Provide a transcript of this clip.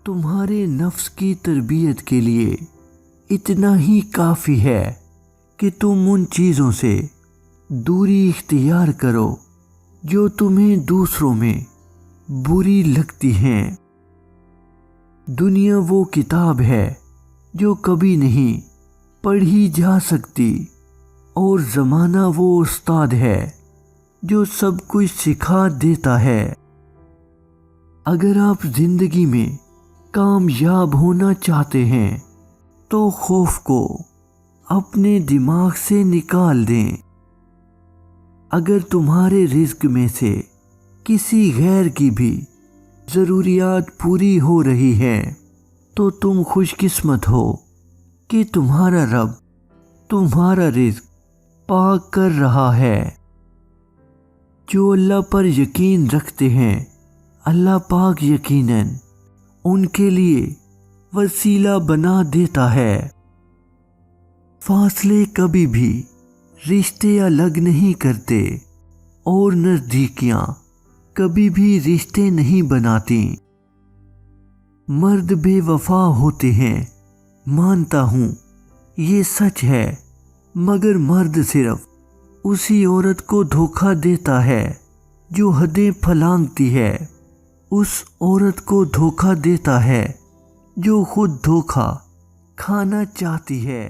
تمہارے نفس کی تربیت کے لیے اتنا ہی کافی ہے کہ تم ان چیزوں سے دوری اختیار کرو جو تمہیں دوسروں میں بری لگتی ہیں۔ دنیا وہ کتاب ہے جو کبھی نہیں پڑھی جا سکتی، اور زمانہ وہ استاد ہے جو سب کچھ سکھا دیتا ہے۔ اگر آپ زندگی میں کامیاب ہونا چاہتے ہیں تو خوف کو اپنے دماغ سے نکال دیں۔ اگر تمہارے رزق میں سے کسی غیر کی بھی ضروریات پوری ہو رہی ہیں تو تم خوش قسمت ہو کہ تمہارا رب تمہارا رزق پاک کر رہا ہے۔ جو اللہ پر یقین رکھتے ہیں، اللہ پاک یقیناً ان کے لیے وسیلہ بنا دیتا ہے۔ فاصلے کبھی بھی رشتے الگ نہیں کرتے، اور نزدیکیاں کبھی بھی رشتے نہیں بناتی۔ مرد بے وفا ہوتے ہیں، مانتا ہوں یہ سچ ہے، مگر مرد صرف اسی عورت کو دھوکہ دیتا ہے جو حدیں پھلانگتی ہے، اس عورت کو دھوکہ دیتا ہے جو خود دھوکہ کھانا چاہتی ہے۔